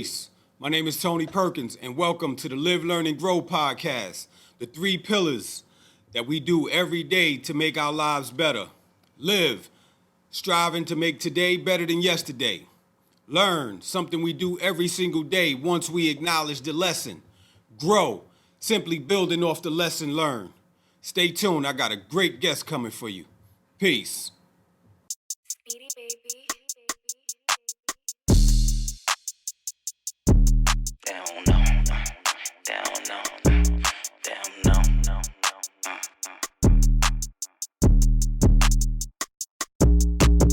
Peace. My name is Tony Perkins, and welcome to the Live, Learn, and Grow podcast. The 3 pillars that we do every day to make our lives better. Live, striving to make today better than yesterday. Learn, something we do every single day once we acknowledge the lesson. Grow, simply building off the lesson learned. Stay tuned, I got a great guest coming for you. Peace. Speedy baby.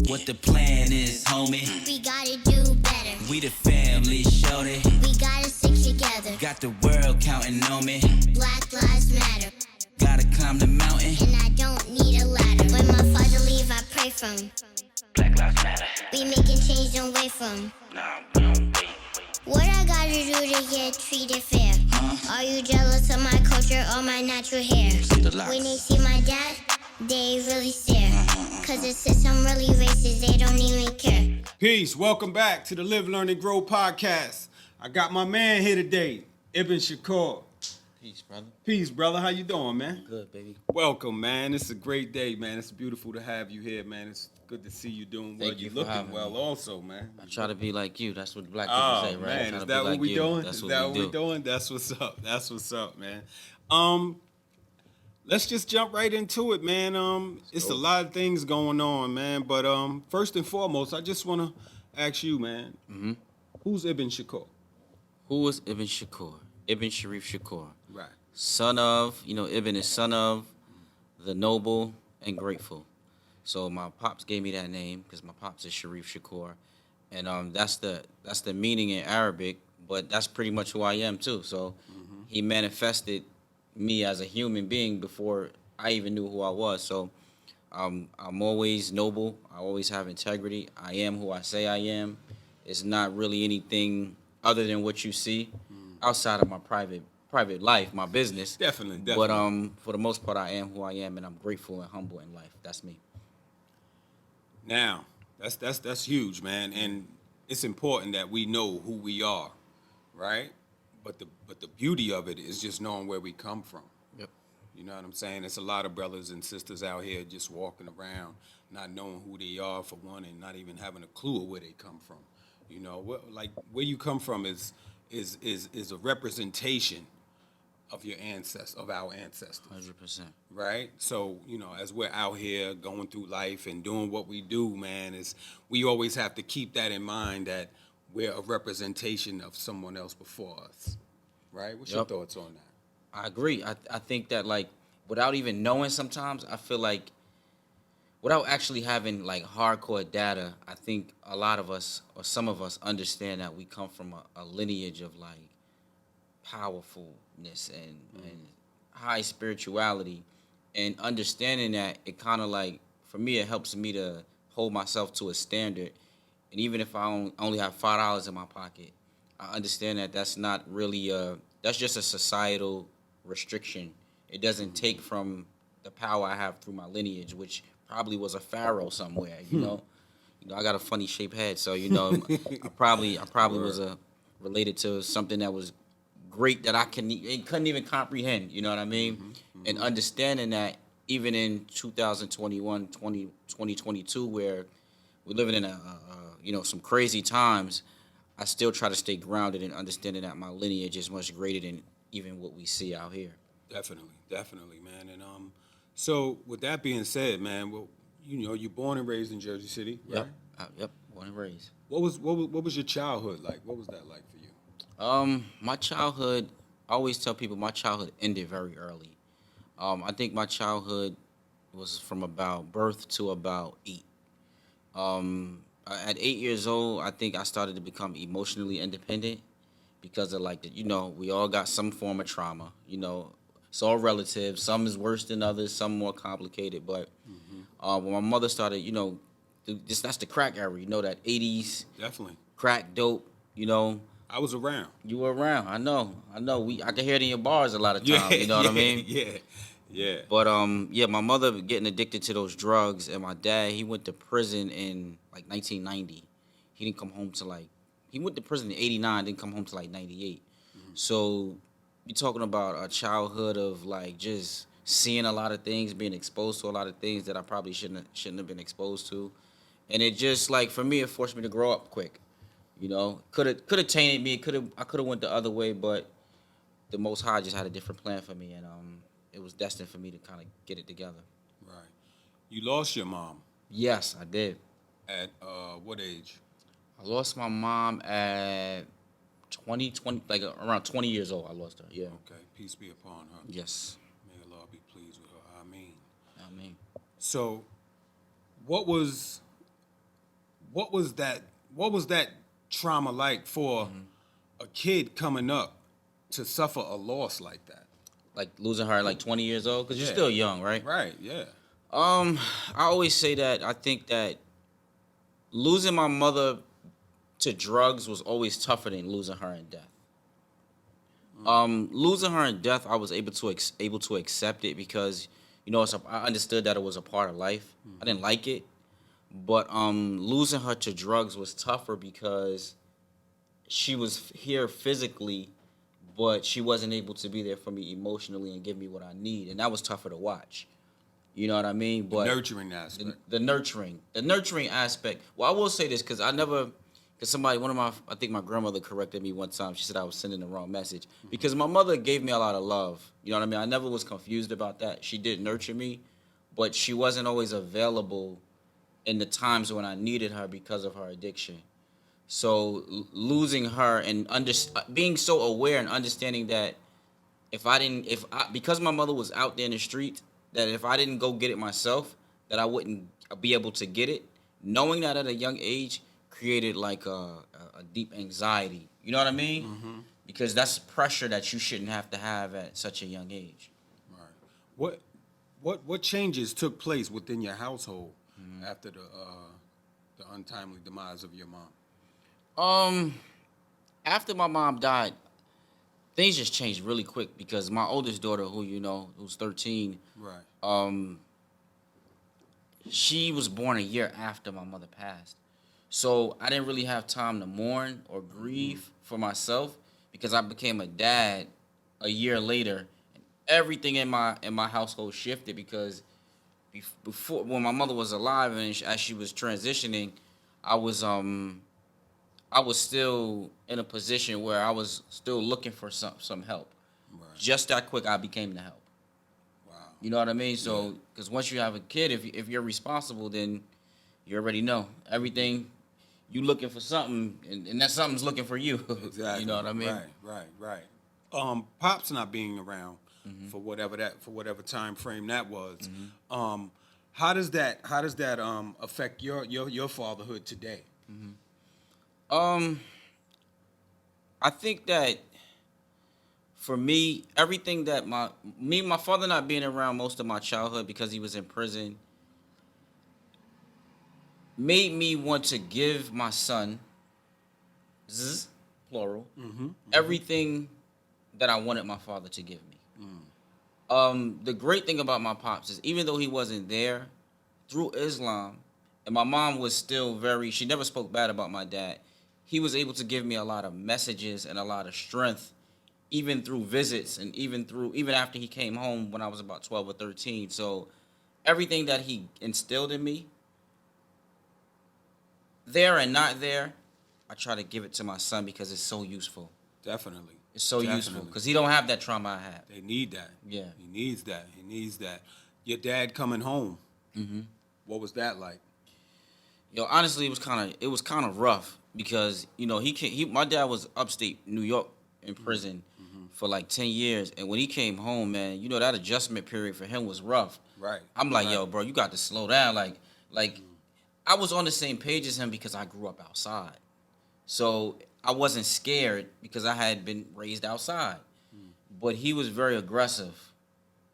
What the plan is, homie? We gotta do better. We the family, shorty. We gotta stick together. Got the world counting on me. Black lives matter. Gotta climb the mountain. And I don't need a ladder. When my father leave, I pray from. Black lives matter. We making change, don't wait from. Nah, we don't wait. What I gotta do to get treated fair? Are you jealous of my culture or my natural hair? See the locks. When they see my dad, they really stare. Cause it says I'm really racist, they don't even care. Peace. Welcome back to the Live, Learn, and Grow podcast. I got my man here today, Ibn Shakoor. Peace, brother. Peace, brother. How you doing, man? Good, baby. Welcome, man. It's a great day, man. It's beautiful to have you here, man. It's good to see you doing well. Thank you You're for looking having well me. also, man. I try to be like you. That's what black people Oh, say, right? man. Try Is to that be what like we you. doing? That's Is what that we what do. we doing? That's what's up. That's what's up, man. Let's just jump right into it, man. It's a lot of things going on, man. But first and foremost, I just want to ask you, man. Mm-hmm. Who's Ibn Shakoor? Who is Ibn Shakoor? Ibn Sharif Shakoor. Right. Son of, Ibn is son of the noble and grateful. So my pops gave me that name because my pops is Sharif Shakoor. And that's the meaning in Arabic, but that's pretty much who I am too. So he manifested me as a human being before I even knew who I was. So I'm always noble. I always have integrity. I am who I say I am. It's not really anything other than what you see outside of my private life, my business. Definitely. But for the most part, I am who I am, and I'm grateful and humble in life. That's me. Now, that's huge, man, and it's important that we know who we are, right? But the beauty of it is just knowing where we come from. Yep. You know what I'm saying? It's a lot of brothers and sisters out here just walking around, not knowing who they are for one, and not even having a clue of where they come from. You know, where you come from is a representation of your of our ancestors. 100%. Right? So, as we're out here going through life and doing what we do, man, we always have to keep that in mind that we're a representation of someone else before us. Right? What's your Yep. thoughts on that? I agree. I think that, like, without even knowing sometimes, I feel like without actually having, like, hardcore data, I think a lot of us, or some of us, understand that we come from a lineage of, like, powerfulness and high spirituality. And understanding that, it kind of, like, for me, it helps me to hold myself to a standard. And even if I only have $5 in my pocket, I understand that that's not really that's just a societal restriction. It doesn't take from the power I have through my lineage, which probably was a pharaoh somewhere. I got a funny shaped head, so I probably was related to something that was great that I couldn't even comprehend. You know what I mean? And understanding that even in 2021, 2022, where we're living in some crazy times, I still try to stay grounded in understanding that my lineage is much greater than even what we see out here. Definitely, man. And so with that being said, man, well, you're born and raised in Jersey City, right? Yep, born and raised. What was your childhood like? What was that like for you? My childhood, I always tell people my childhood ended very early. I think my childhood was from about birth to about 8. At 8 years old, I think I started to become emotionally independent because of we all got some form of trauma. It's all relative. Some is worse than others. Some more complicated. But when my mother started, that's the crack era. That 80s. Definitely. Crack, dope. I was around. You were around. I know. I can hear it in your bars a lot of times. You know what I mean? Yeah. But my mother getting addicted to those drugs, and my dad, he went to prison in like 1990. He didn't come home till like he went to prison in '89, didn't come home till like '98. So you're talking about a childhood of like just seeing a lot of things, being exposed to a lot of things that I probably shouldn't have been exposed to, and it just like for me, it forced me to grow up quick. You know, could have tainted me. I could have went the other way, but the Most High just had a different plan for me, and it was destined for me to kind of get it together. Right. You lost your mom Yes, I did. at what age? I lost my mom at 20, like around 20 years old. I lost her. Yeah. Okay. Peace be upon her. Yes. May Allah be pleased with her. Ameen. I mean, So, what was that trauma like for a kid coming up to suffer a loss like that? like losing her at like 20 years old, because Yeah. you're still young, right? Right. Yeah. I always say that I think that losing my mother to drugs was always tougher than losing her in death. Losing her in death, I was able to accept it because I understood that it was a part of life. I didn't like it, but losing her to drugs was tougher because she was here physically, but she wasn't able to be there for me emotionally and give me what I need, and that was tougher to watch. You know what I mean? But Nurturing aspect. the nurturing aspect. Well, I will say this because I think my grandmother corrected me one time. She said I was sending the wrong message because my mother gave me a lot of love. You know what I mean? I never was confused about that. She did nurture me, but she wasn't always available in the times when I needed her because of her addiction. So losing her and being so aware and understanding that because my mother was out there in the street, that if I didn't go get it myself, that I wouldn't be able to get it. Knowing that at a young age created like a deep anxiety. You know what I mean? Mm-hmm. Because that's pressure that you shouldn't have to have at such a young age. Right. What changes took place within your household after the untimely demise of your mom? After my mom died, things just changed really quick because my oldest daughter, who's 13, Right. She was born a year after my mother passed. So I didn't really have time to mourn or grieve for myself because I became a dad a year later. And everything in my household shifted because before, when my mother was alive and as she was transitioning, I was still in a position where I was still looking for some help. Right. Just that quick, I became the help. Wow. You know what I mean? So, because once you have a kid, if you're responsible, then you already know everything. You looking for something, and that something's looking for you. Exactly. You know what I mean? Right. Pops not being around for whatever time frame that was. How does that affect your fatherhood today? I think that for me, everything that my father not being around most of my childhood because he was in prison made me want to give my son, plural, everything that I wanted my father to give me. The great thing about my pops is even though he wasn't there, through Islam, and my mom was still she never spoke bad about my dad, he was able to give me a lot of messages and a lot of strength, even through visits and even after he came home when I was about 12 or 13. So everything that he instilled in me, there and not there, I try to give it to my son because it's so useful. Definitely. It's so useful because he don't have that trauma I have. They need that. Yeah. He needs that. Your dad coming home. What was that like? Yo, honestly, it was kind of rough because my dad was upstate New York in prison for like 10 years, and when he came home, man, that adjustment period for him was rough. Right. I'm like, yo, bro, you got to slow down. Like I was on the same page as him because I grew up outside, so I wasn't scared because I had been raised outside. But he was very aggressive.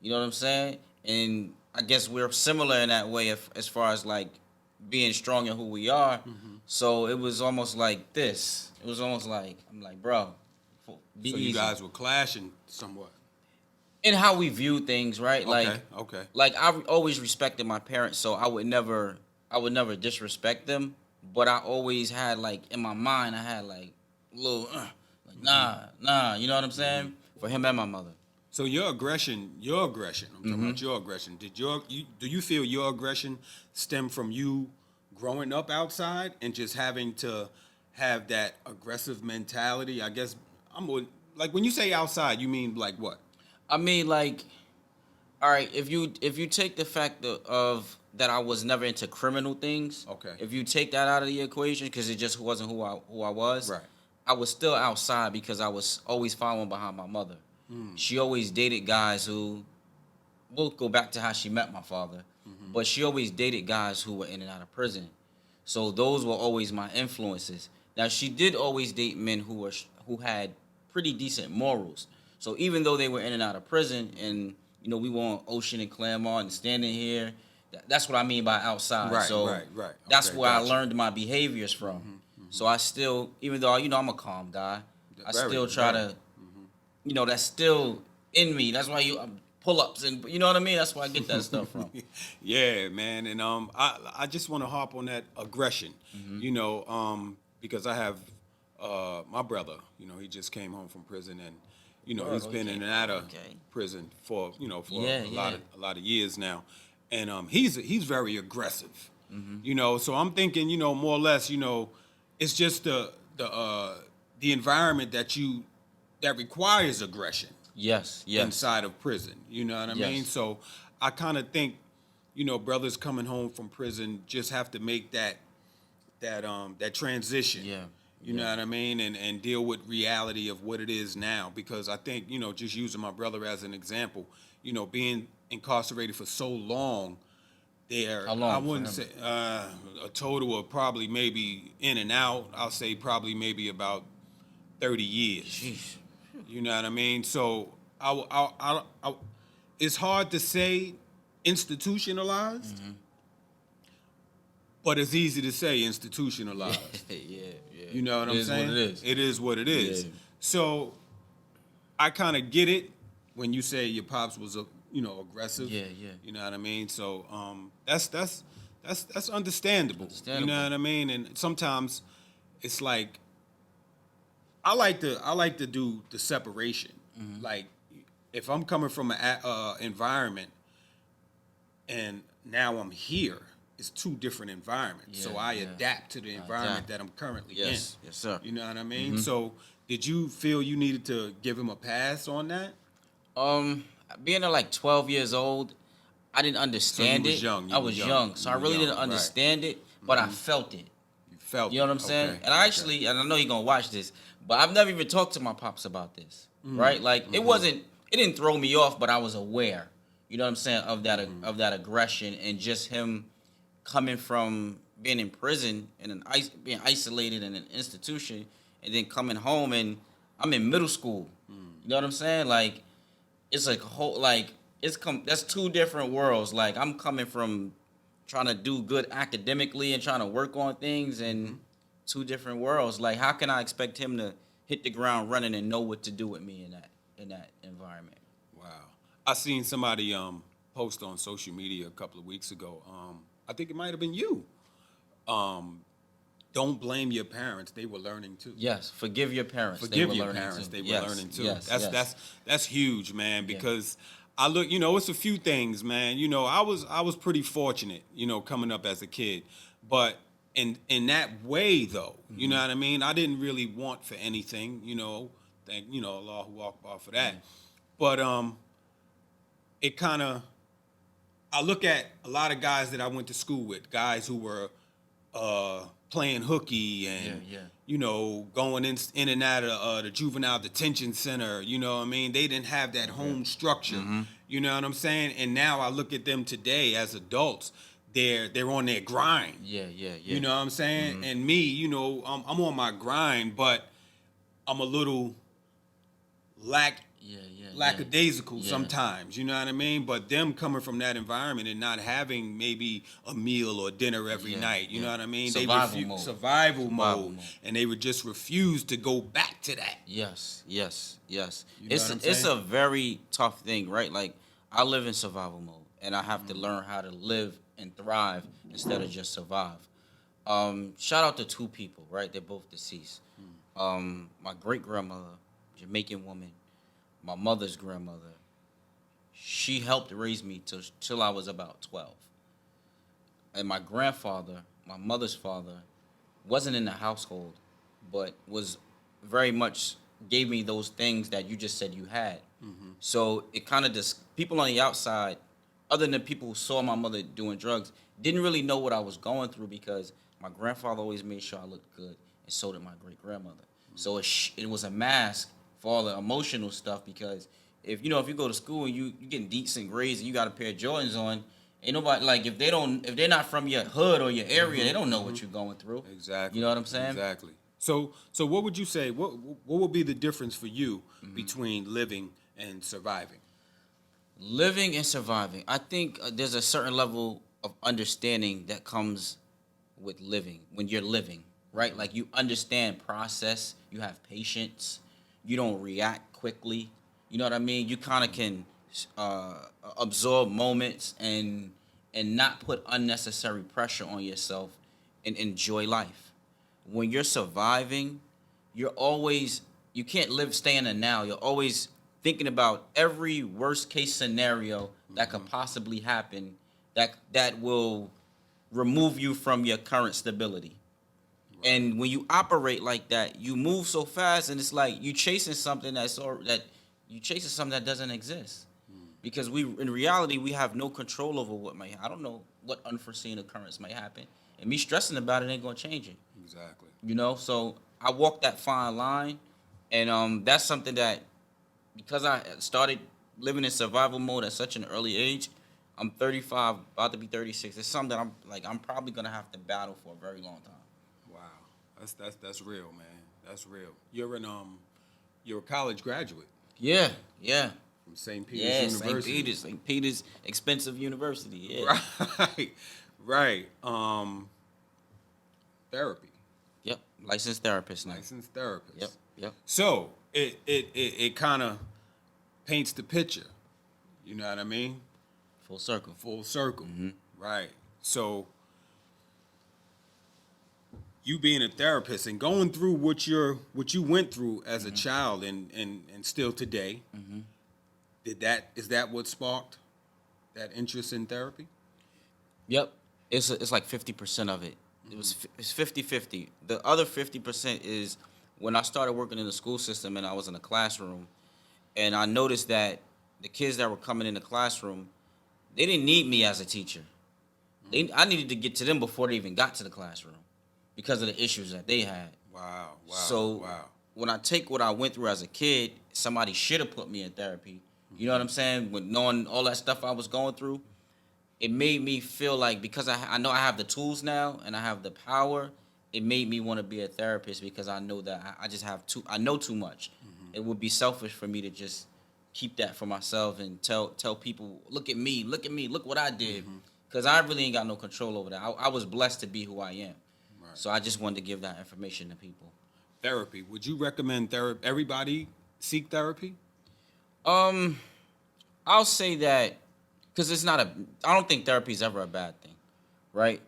You know what I'm saying? And I guess we're similar in that way as far as like being strong in who we are. So it was almost like this. It was almost like, I'm like, bro, be So easy. you guys were clashing somewhat. In how we view things, right? Okay. Like I always respected my parents, so I would never disrespect them. but I always had like in my mind, I had like a little like nah, you know what I'm saying? For him and my mother. So your aggression, I'm talking about your aggression. Do you feel your aggression stem from you growing up outside and just having to have that aggressive mentality? I guess like when you say outside, you mean like what? I mean, like, all right, if you take the fact of that I was never into criminal things, Okay. if you take that out of the equation, because it just wasn't who I was, Right. I was still outside because I was always following behind my mother. She always dated guys who, we'll go back to how she met my father, but she always dated guys who were in and out of prison. So those were always my influences. Now, she did always date men who had pretty decent morals. So even though they were in and out of prison, and you know we were on Ocean and Claremont and standing here, that's what I mean by outside. Right, so right. that's Okay, where gotcha. I learned my behaviors from. So I still, even though I'm a calm guy, I still try to, that's still in me. That's why pull-ups and you know what I mean. That's where I get that stuff from. Yeah, man, and I just want to harp on that aggression, because I have my brother. He just came home from prison, and he's been in and out of prison for a lot of years now, and he's very aggressive, So I'm thinking, more or less, it's just the environment that requires aggression. Yes. Inside of prison, you know what I mean? Yes. So I kind of think, brothers coming home from prison just have to make that transition. Yeah. You know what I mean? And deal with reality of what it is now. Because I think, just using my brother as an example, being incarcerated for so long, How long I for wouldn't him? say a total of probably maybe in and out, I'll say probably maybe about 30 years. Jeez. You know what I mean? So it's hard to say institutionalized, but it's easy to say institutionalized. yeah. You know what I'm saying? It is what it is. It is what it is. Yeah. So I kind of get it when you say your pops was aggressive. Yeah. You know what I mean? So that's understandable. You know what I mean? And sometimes it's like I like to do the separation. Like if I'm coming from an environment and now I'm here, it's two different environments. So I adapt to the environment that I'm currently in. Yes, sir. You know what I mean? So did you feel you needed to give him a pass on that? Being at like 12 years old, I didn't understand was it. young. I was young, so I really didn't understand it, but I felt it. You felt You know what I'm saying? And I actually, and I know you're gonna watch this, but I've never even talked to my pops about this, right? Like it didn't throw me off, but I was aware. You know what I'm saying of that aggression and just him coming from being in prison and being isolated in an institution, and then coming home and I'm in middle school. You know what I'm saying? Like it's like a whole that's two different worlds. Like I'm coming from trying to do good academically and trying to work on things and two different worlds. Like how can I expect him to hit the ground running and know what to do with me in that environment? Wow. I seen somebody post on social media a couple of weeks ago. I think it might have been you. Don't blame your parents. They were learning too. Yes, forgive your parents. Forgive they were your learning parents. too. They were Yes, learning too. yes. That's huge, man. Because I look, it's a few things, man. I was pretty fortunate, coming up as a kid, but in that way though, you know what I mean. I didn't really want for anything, Thank Allahu Akbar for that. But it kind of, I look at a lot of guys that I went to school with, guys who were playing hooky and going in and out of the juvenile detention center. You know what I mean? They didn't have that home structure. You know what I'm saying? And now I look at them today as adults. They're on their grind. Yeah. You know what I'm saying? And me, I'm on my grind, but I'm a little lackadaisical sometimes, you know what I mean? But them coming from that environment and not having maybe a meal or dinner every night, you know what I mean? Survival mode. And they would just refuse to go back to that. Yes. You know It's a very tough thing, right? Like I live in survival mode and I have to learn how to live and thrive instead of just survive. Shout out to two people, right? They're both deceased. My great grandmother, Jamaican woman, my mother's grandmother. She helped raise me till I was about 12. And my grandfather, my mother's father, wasn't in the household, but was very much gave me those things that you just said you had. So it kind of just, people on the outside, other than people who saw my mother doing drugs, didn't really know what I was going through because my grandfather always made sure I looked good, and so did my great grandmother. So it was a mask for all the emotional stuff because if you go to school and you getting decent grades and you got a pair of Jordans on, ain't nobody, like, if they're not from your hood or your area, they don't know what you're going through. Exactly. You know what I'm saying? Exactly. So what would you say? What would be the difference for you between living and surviving? Living and surviving. I think there's a certain level of understanding that comes with living when you're living, right? Like, you understand process, you have patience, you don't react quickly. You know what I mean? You kind of can absorb moments and not put unnecessary pressure on yourself and enjoy life. When you're surviving, you can't stay in the now. You're always thinking about every worst case scenario that could possibly happen that will remove you from your current stability. Right. And when you operate like that, you move so fast, and it's like you chasing something that doesn't exist. Because in reality, we have no control over what might happen. I don't know what unforeseen occurrence might happen. And me stressing about it ain't gonna change it. Exactly. So I walk that fine line, and that's something that, because I started living in survival mode at such an early age, I'm 35, about to be 36. It's something that I'm probably gonna have to battle for a very long time. Wow, that's real, man. That's real. You're a college graduate. Yeah. From St. Peter's University. St. Peter's, expensive university. Yeah. Right. Therapy. Yep. Licensed therapist now. Licensed therapist. Yep. So it kind of paints the picture. You know what I mean? Full circle. Mm-hmm. Right. So you being a therapist and going through what you went through as a child and still today, is that what sparked that interest in therapy? Yep. It's like 50% of it. It's 50-50. The other 50% is when I started working in the school system and I was in a classroom, and I noticed that the kids that were coming in the classroom, they didn't need me as a teacher. I needed to get to them before they even got to the classroom because of the issues that they had. Wow. So when I take what I went through as a kid, somebody should have put me in therapy. You know what I'm saying? With knowing all that stuff I was going through, it made me feel like, because I know I have the tools now and I have the power, it made me want to be a therapist because I know that I know too much. It would be selfish for me to just keep that for myself and tell people, look at me, look what I did. Because I really ain't got no control over that. I was blessed to be who I am. Right. So I just wanted to give that information to people. Therapy. Would you recommend everybody seek therapy? I'll say that because I don't think therapy is ever a bad thing, right?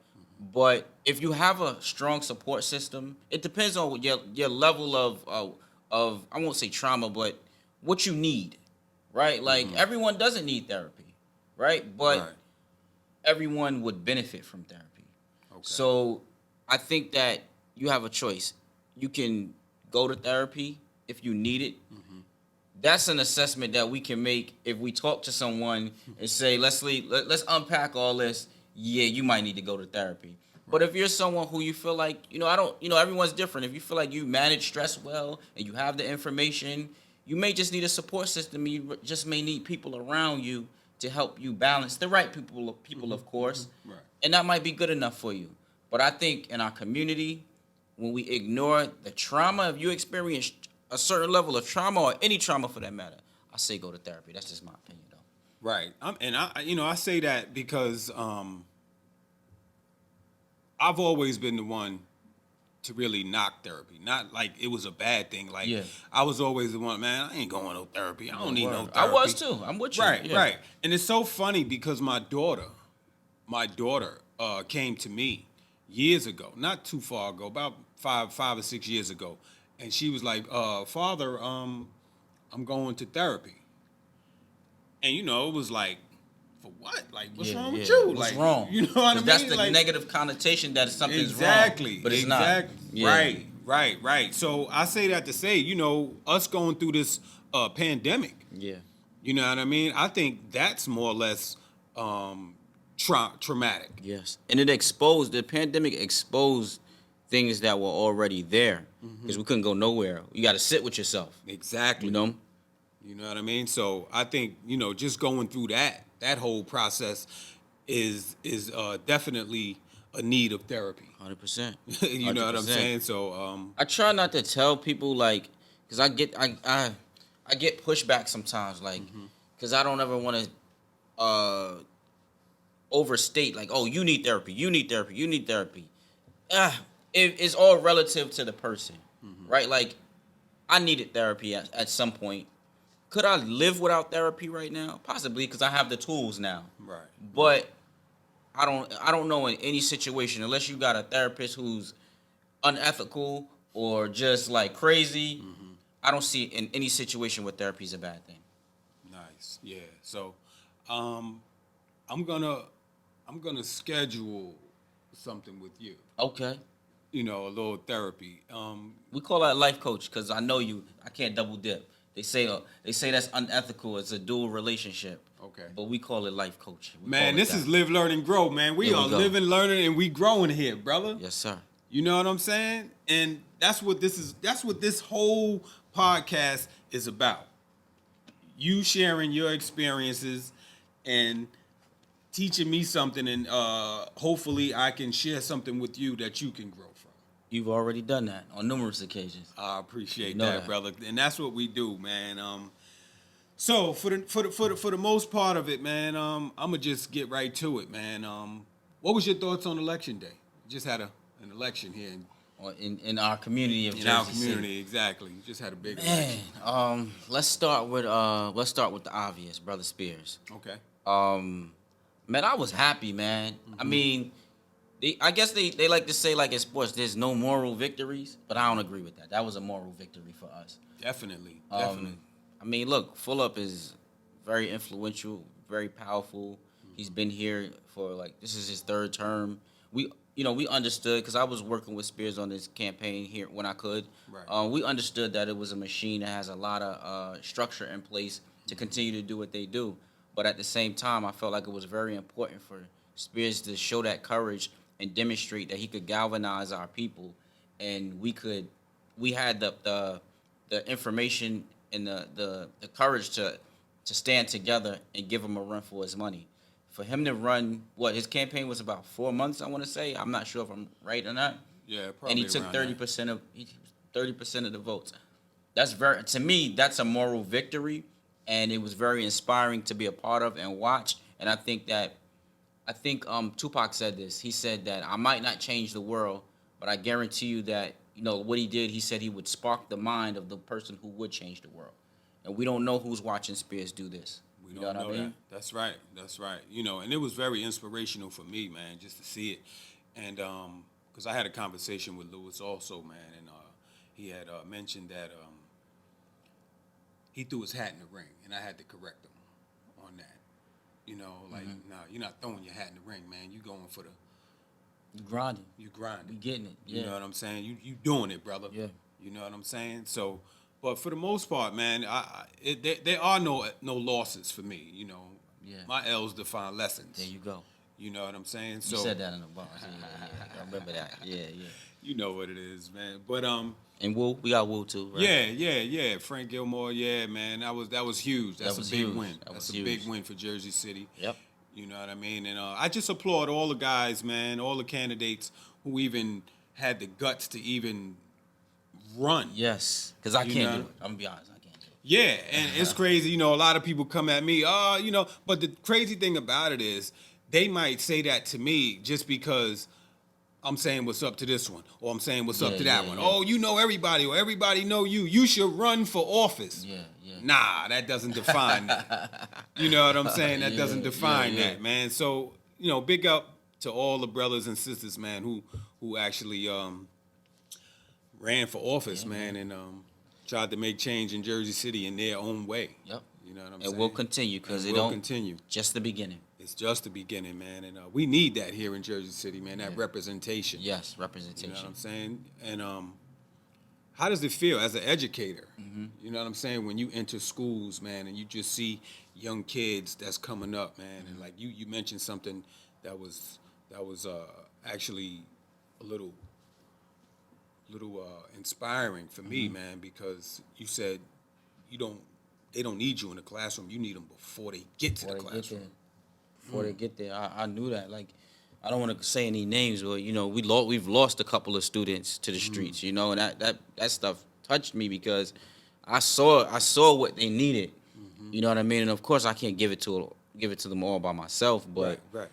But if you have a strong support system, it depends on your level of I won't say trauma, but what you need, right? Like, everyone doesn't need therapy, right? But everyone would benefit from therapy. Okay. So I think that you have a choice. You can go to therapy if you need it. That's an assessment that we can make if we talk to someone and say, let's unpack all this. Yeah, you might need to go to therapy. But if you're someone who you feel like, everyone's different. If you feel like you manage stress well and you have the information, you may just need a support system. You just may need people around you to help you balance, the right people, of course. Right. And that might be good enough for you. But I think in our community, when we ignore the trauma, if you experience a certain level of trauma, or any trauma for that matter, I say go to therapy. That's just my opinion, though. Right. I say that because I've always been the one to really knock therapy. Not like it was a bad thing. Like, I was always the one, man, I ain't going to therapy. I don't need no therapy. I was too. I'm with you. Right. And it's so funny because my daughter came to me, years ago, not too far ago, about five or 6 years ago, and she was like, "Father, I'm going to therapy," and you know, it was like, for what? Like, what's wrong with you? What's like, wrong? You know what I mean? That's the like, negative connotation that something's exactly, wrong. But it's exactly. not. Yeah. Right. So I say that to say, you know, us going through this pandemic. Yeah. You know what I mean? I think that's more or less traumatic. Yes. And the pandemic exposed things that were already there because we couldn't go nowhere. You got to sit with yourself. Exactly. You know? You know what I mean? So I think, you know, just going through that whole process is definitely a need of therapy. 100%. You know what I'm saying? So I try not to tell people like, because I get pushback sometimes, like, because I don't ever want to overstate, like, oh, you need therapy. It's all relative to the person, right? Like, I needed therapy at some point. Could I live without therapy right now? Possibly, because I have the tools now. Right. But I don't know in any situation, unless you got a therapist who's unethical or just like crazy. I don't see in any situation where therapy is a bad thing. Nice. Yeah. So I'm gonna schedule something with you. Okay. You know, a little therapy. We call that life coach because I know you. I can't double dip. They say that's unethical. It's a dual relationship. Okay. But we call it life coach. Man, this is live, learn, and grow, man. We are living, learning, and we growing here, brother. Yes, sir. You know what I'm saying? And that's what this whole podcast is about. You sharing your experiences and teaching me something, and hopefully I can share something with you that you can grow from. You've already done that on numerous occasions. I appreciate know that, brother. And that's what we do, man. So for the most part of it, man, I'm gonna just get right to it, man. What was your thoughts on election day? Just had an election here In our community of Jersey our community, City. Exactly. Just had a big Man, election. let's start with the obvious, Brother Spears. Okay. Man, I was happy, man. I mean, I guess they like to say, like, in sports, there's no moral victories, but I don't agree with that. That was a moral victory for us. Definitely. I mean, look, Fulop is very influential, very powerful. He's been here for, like, this is his third term. We understood, because I was working with Spears on this campaign here when I could. Right. We understood that it was a machine that has a lot of structure in place to continue to do what they do. But at the same time, I felt like it was very important for Spears to show that courage and demonstrate that he could galvanize our people, and we had the information and the courage to stand together and give him a run for his money. For him to run, his campaign was about 4 months, I want to say. I'm not sure if I'm right or not. Yeah, probably. And he took 30% of the votes. To me, that's a moral victory, and it was very inspiring to be a part of and watch. And I think Tupac said this. He said that I might not change the world, but I guarantee you that, what he did, he said he would spark the mind of the person who would change the world. And we don't know who's watching Spears do this. We don't know that. That's right. And it was very inspirational for me, man, just to see it. And because I had a conversation with Lewis also, man, and he had mentioned that he threw his hat in the ring, and I had to correct him on that. Nah, you're not throwing your hat in the ring, man. You going for You grinding. You grinding. We getting it. Yeah. You know what I'm saying? You doing it, brother. Yeah. You know what I'm saying? So, but for the most part, man, there are no losses for me. Yeah. My L's define lessons. There you go. You know what I'm saying? You said that in the bar. Yeah. I remember that. Yeah. You know what it is, man. But and Wu, we got Wu too, right? Yeah. Frank Gilmore, yeah, man. That was huge. That's a big win. That's a big win for Jersey City. Yep. You know what I mean? And I just applaud all the guys, man, all the candidates who even had the guts to even run. Yes, because I can't do it. I'm gonna be honest, I can't do it. Yeah, and it's crazy. A lot of people come at me, but the crazy thing about it is they might say that to me just because I'm saying what's up to this one, or I'm saying what's up to that one. Yeah. Oh, you know everybody, or everybody know you. You should run for office. Yeah. Nah, that doesn't define that. You know what I'm saying? That doesn't define that, man. So, big up to all the brothers and sisters, man, who actually ran for office, man, and tried to make change in Jersey City in their own way. Yep. You know what I'm And saying? we'll continue because it will don't continue. just the beginning. It's just the beginning, man, and we need that here in Jersey City, man. That Yeah. representation. Yes, You representation. know what I'm saying? And how does it feel as an educator? Mm-hmm. You know what I'm saying? When you enter schools, man, and you just see young kids that's coming up, man, and like you mentioned something that was actually a little inspiring for me, Mm-hmm. man, because you said they don't need you in the classroom. You need them before they get to the classroom. Before they get there, I knew that. Like, I don't want to say any names, but you know, we've lost a couple of students to the streets. You know, and that stuff touched me because I saw what they needed. You know what I mean? And of course, I can't give it to them all by myself, but Right.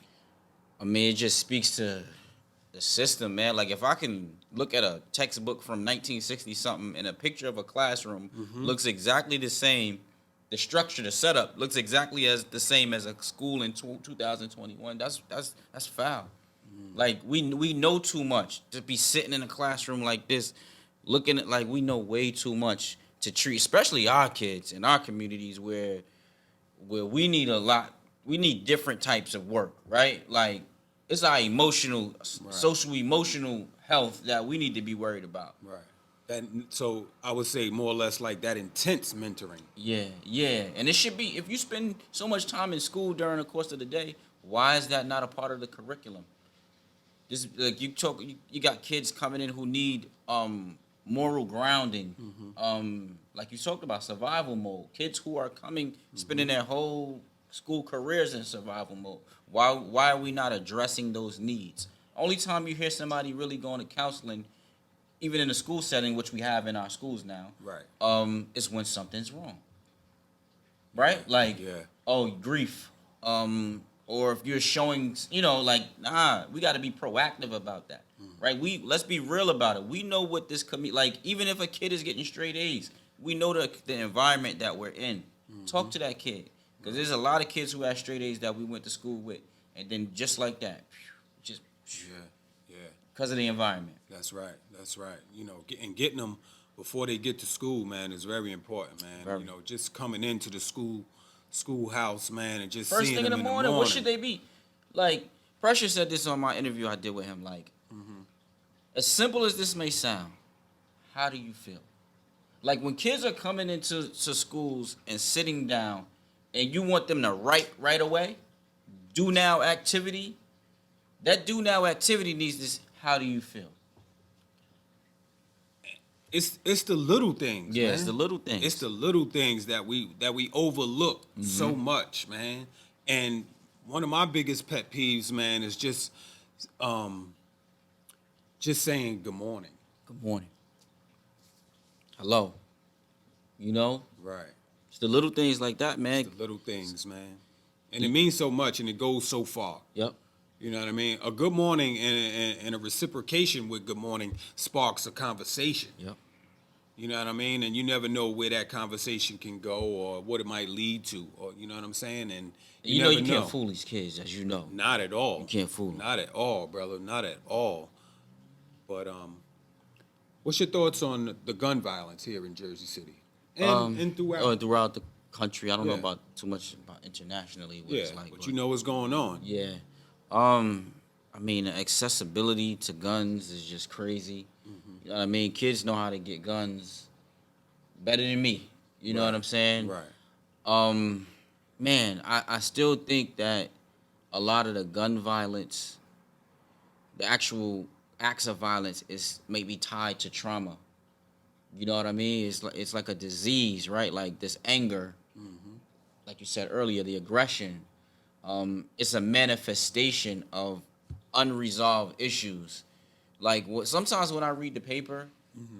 I mean, it just speaks to the system, man. Like, if I can look at a textbook from 1960 something and a picture of a classroom looks exactly the same, the structure, the setup looks exactly as the same as a school in 2021. That's foul. Like, we know too much to be sitting in a classroom like this, looking at, like, we know way too much to treat, especially our kids in our communities where we need a lot. We need different types of work, right? Like, it's our social emotional health that we need to be worried about. Right. So I would say more or less like that intense mentoring. Yeah. And it should be, if you spend so much time in school during the course of the day, why is that not a part of the curriculum? This, like, you got kids coming in who need moral grounding. Like you talked about, survival mode. Kids who are spending their whole school careers in survival mode. Why are we not addressing those needs? Only time you hear somebody really going to counseling, even in a school setting, which we have in our schools now, Right. is when something's wrong. Right? Like, grief. Or if you're showing, like, we got to be proactive about that. Right? Let's be real about it. We know what this like, even if a kid is getting straight A's, we know the environment that we're in. Talk to that kid. Because there's a lot of kids who have straight A's that we went to school with. And then just like that, just because of the environment. That's right. You know, getting them before they get to school, man, is very important, man. Very. You know, just coming into the schoolhouse, man, and just First seeing thing in them the morning, what should they be? Like, Pressure said this on my interview I did with him. Like, as simple as this may sound, how do you feel? Like, when kids are coming into schools and sitting down, and you want them to write right away, do now activity. That do now activity needs this. How do you feel? It's the little things. Yeah, man. it's the little things. It's the little things that we overlook so much, man. And one of my biggest pet peeves, man, is just saying good morning. Good morning. Hello. You know? Right. It's the little things like that, man. The little things, man. And it means so much, and it goes so far. Yep. You know what I mean? A good morning and a reciprocation with good morning sparks a conversation. Yep. You know what I mean? And you never know where that conversation can go or what it might lead to, or you know what I'm saying? And You know never you can't fool these kids, as you know. Not at all. You can't fool them. Not at all, brother. Not at all. But what's your thoughts on the gun violence here in Jersey City and throughout? Throughout the country. I don't know Yeah. about too much about internationally. What Yeah, it's like, but you know what's going on. Yeah. I mean, accessibility to guns is just crazy. You know what I mean? Kids know how to get guns better than me. You know what I'm saying? Right. Man, I still think that a lot of the gun violence, the actual acts of violence, is maybe tied to trauma. You know what I mean? It's like a disease, right? Like this anger, like you said earlier, the aggression. It's a manifestation of unresolved issues. Like, sometimes when I read the paper,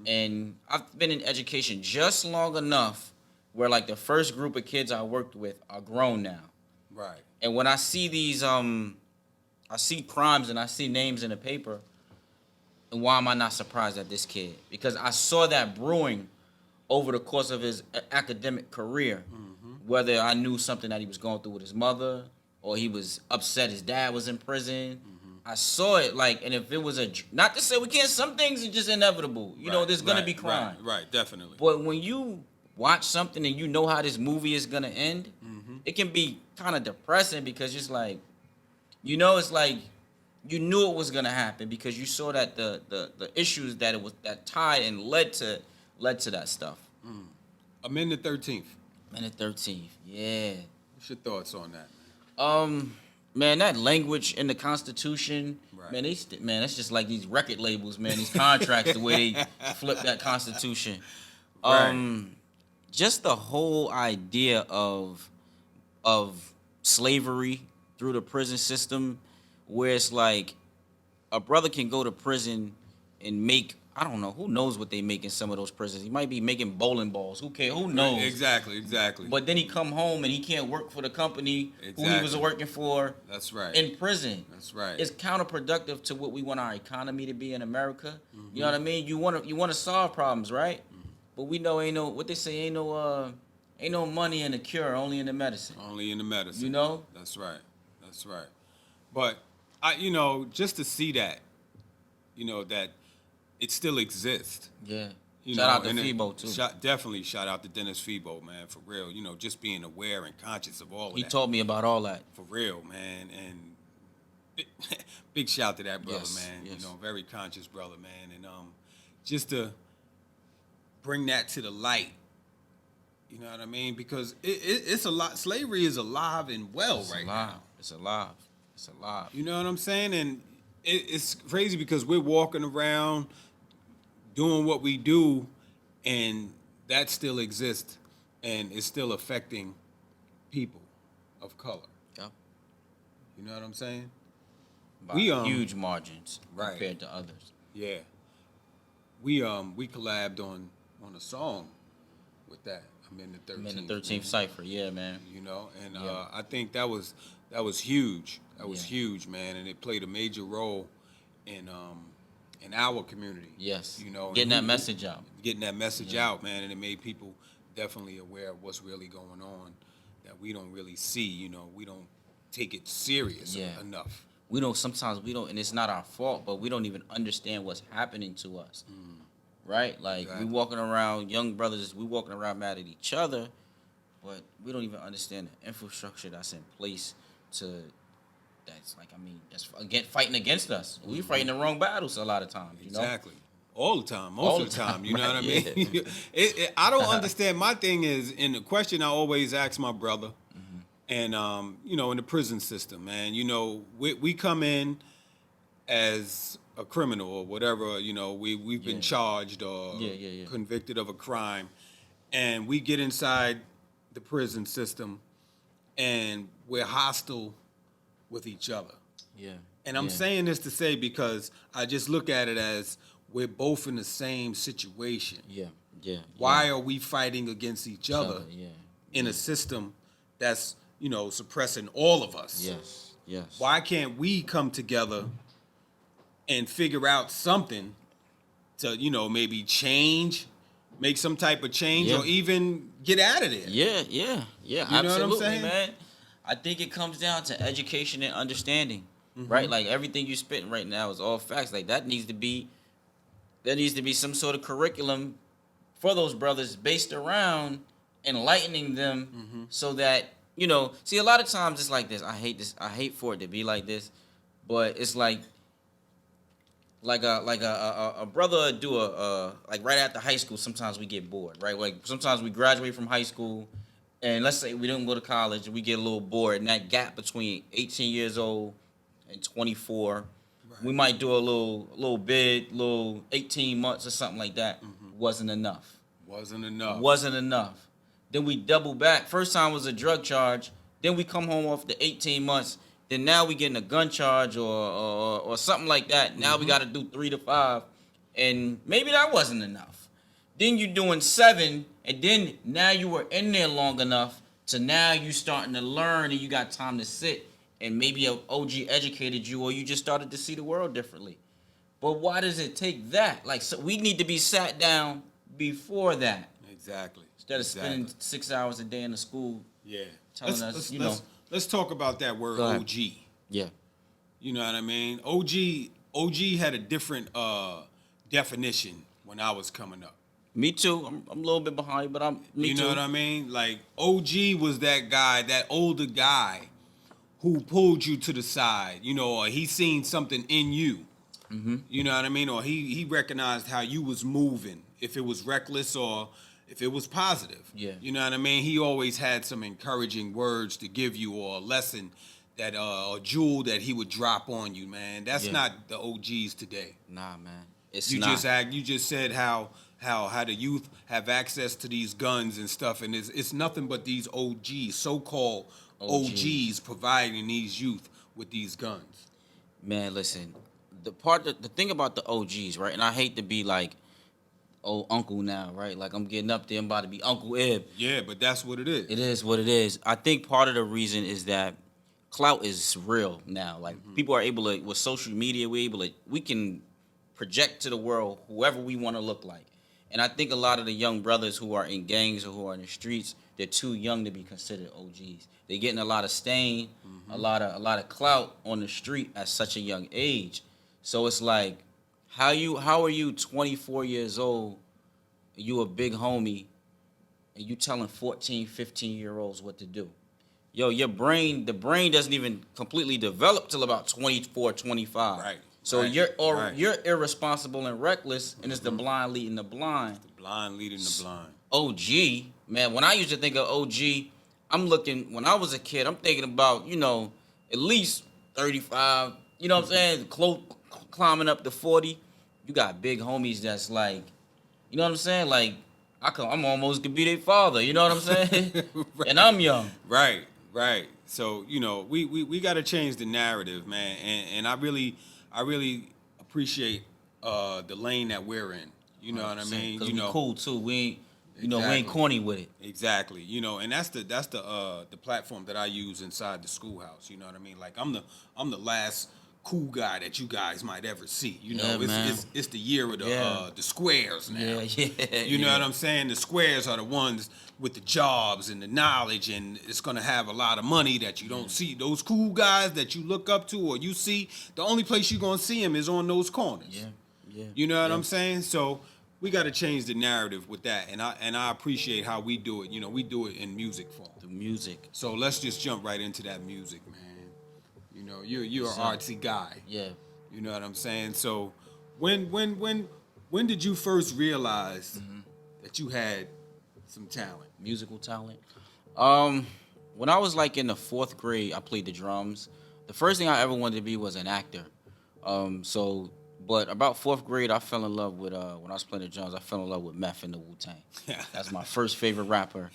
and I've been in education just long enough where, like, the first group of kids I worked with are grown now. Right. And when I see these, I see crimes and I see names in the paper, and why am I not surprised at this kid? Because I saw that brewing over the course of his academic career, whether I knew something that he was going through with his mother, or he was upset his dad was in prison. I saw it like, and if it was not to say we can't, some things are just inevitable. You know, there's gonna be crime. Right, definitely. But when you watch something and you know how this movie is gonna end, it can be kind of depressing because it's like, you know, it's like you knew it was gonna happen because you saw that the issues that that tied and led to that stuff. Amendment 13th. Amendment 13th, yeah. What's your thoughts on that? Man, that language in the Constitution, Right. man, that's just like these record labels, man. These contracts, the way they flip that Constitution. Right. Just the whole idea of slavery through the prison system, where it's like a brother can go to prison and make, I don't know, who knows what they make in some of those prisons. He might be making bowling balls. Who cares? Who knows? Exactly. But then he come home and he can't work for the company who he was working for. That's right. In prison. That's right. It's counterproductive to what we want our economy to be in America. You know what I mean? You want to solve problems, right? But we know ain't no, what they say, ain't no money in the cure, only in the medicine. Only in the medicine. You know? That's right. But just to see that, that it still exists. Yeah. You Shout know, out to and Febo too. Definitely shout out to Dennis Febo, man, for real. Just being aware and conscious of all of He that. taught me about all that. For real, man. And big shout to that brother, Yes, man. yes. Very conscious brother, man. And just to bring that to the light, you know what I mean? Because it's a lot. Slavery is alive and well now. It's alive. You know what I'm saying? And it's crazy because we're walking around doing what we do, and that still exists, and it's still affecting people of color. Yeah. You know what I'm saying? By We, huge margins right. compared to others. Yeah. We collabed on a song with that. I'm in the 13th. I'm in the 13th cipher, yeah, man. And Yeah. I think that was huge. That was Yeah. huge, man, and it played a major role in our community. Yes. And Getting that message out. Getting that message out, man, and it made people definitely aware of what's really going on that we don't really see. We don't take it serious enough. Sometimes we don't, and it's not our fault, but we don't even understand what's happening to us. Right? Like, Exactly. we walking around, young brothers, we walking around mad at each other, but we don't even understand the infrastructure that's in place that's again fighting against us. We fighting the wrong battles a lot of times, you know? Exactly. All the time, most of the time. You know right, what I mean? I don't understand. My thing is, in the question I always ask my brother, and in the prison system, man, we come in as a criminal or whatever, we've been charged or convicted of a crime, and we get inside the prison system, and we're hostile with each other. Yeah. And I'm saying this to say because I just look at it as we're both in the same situation. Yeah. Why are we fighting against each other Yeah. in a system that's, suppressing all of us? Yes. Why can't we come together and figure out something to, maybe change, make some type of change, or even get out of there? Yeah. You know what I'm Absolutely, saying? man. I think it comes down to education and understanding, right? Like, everything you're spitting right now is all facts. Like, there needs to be some sort of curriculum for those brothers based around enlightening them so that, see, a lot of times it's like this. I hate for it to be like this, but it's like a brother do like right after high school, sometimes we get bored, right? Like, sometimes we graduate from high school, and let's say we don't go to college, and we get a little bored, and that gap between 18 years old and 24, we might do a little bid, little 18 months or something like that. Wasn't enough. Wasn't enough. Then we double back. First time was a drug charge. Then we come home off the 18 months. Then now we getting a gun charge or something like that. Now we got to do 3 to 5, and maybe that wasn't enough. Then you're doing 7, and then now you were in there long enough to now you starting to learn, and you got time to sit, and maybe an OG educated you, or you just started to see the world differently. But why does it take that? Like, so we need to be sat down before that. Exactly. Instead of spending 6 hours a day in the school. Yeah. Telling us, Let's talk about that word Go ahead. OG. Yeah. You know what I mean? OG had a different definition when I was coming up. Me too. I'm a little bit behind, but me You too. know what I mean? Like OG was that guy, that older guy who pulled you to the side, you know, or he seen something in you. Mm-hmm. You know what I mean? Or he recognized how you was moving, if it was reckless or if it was positive. Yeah. You know what I mean? He always had some encouraging words to give you or a lesson that a jewel that he would drop on you, man. That's not the OGs today. Nah, man. It's You not. you just said how the youth have access to these guns and stuff, and it's nothing but these OGs, so-called OGs providing these youth with these guns. Man, listen. The thing about the OGs, right? And I hate to be like old uncle now, right? Like I'm getting up there, I'm about to be Uncle Ib. Yeah, but that's what it is. It is what it is. I think part of the reason is that clout is real now. Like people are able to, with social media, we can project to the world whoever we want to look like. And I think a lot of the young brothers who are in gangs or who are in the streets, they're too young to be considered OGs. They're getting a lot of stain, a lot of clout on the street at such a young age. So it's like, how are you 24 years old, you a big homie, and you telling 14, 15-year-olds what to do? Yo, the brain doesn't even completely develop till about 24, 25. Right. So right, you're irresponsible and reckless, and it's the blind leading the blind. The blind leading the blind. OG, man, when I used to think of OG, when I was a kid, I'm thinking about, at least 35, you know what I'm saying? Climbing up to 40. You got big homies that's like, you know what I'm saying? Like, I'm almost could be their father, you know what I'm saying? Right. And I'm young. Right. So, we got to change the narrative, man. And I really appreciate the lane that we're in. You know what I mean? Because we cool too. We ain't, we ain't corny with it. Exactly. And that's the platform that I use inside the schoolhouse. You know what I mean? Like I'm the last cool guy that you guys might ever see. It's the year of the squares now. Yeah. You know what I'm saying? The squares are the ones with the jobs and the knowledge, and it's gonna have a lot of money that you don't see. Those cool guys that you look up to or you see, the only place you're gonna see them is on those corners. Yeah. You know what I'm saying? So we got to change the narrative with that, and I appreciate how we do it. We do it in music form. The music. So let's just jump right into that music, man. You're an artsy guy. Yeah. You know what I'm saying? So when did you first realize that you had some talent? Musical talent. When I was like in the 4th grade, I played the drums. The first thing I ever wanted to be was an actor. But about 4th grade, I fell in love with when I was playing the drums. I fell in love with Meth and the Wu-Tang. That's my first favorite rapper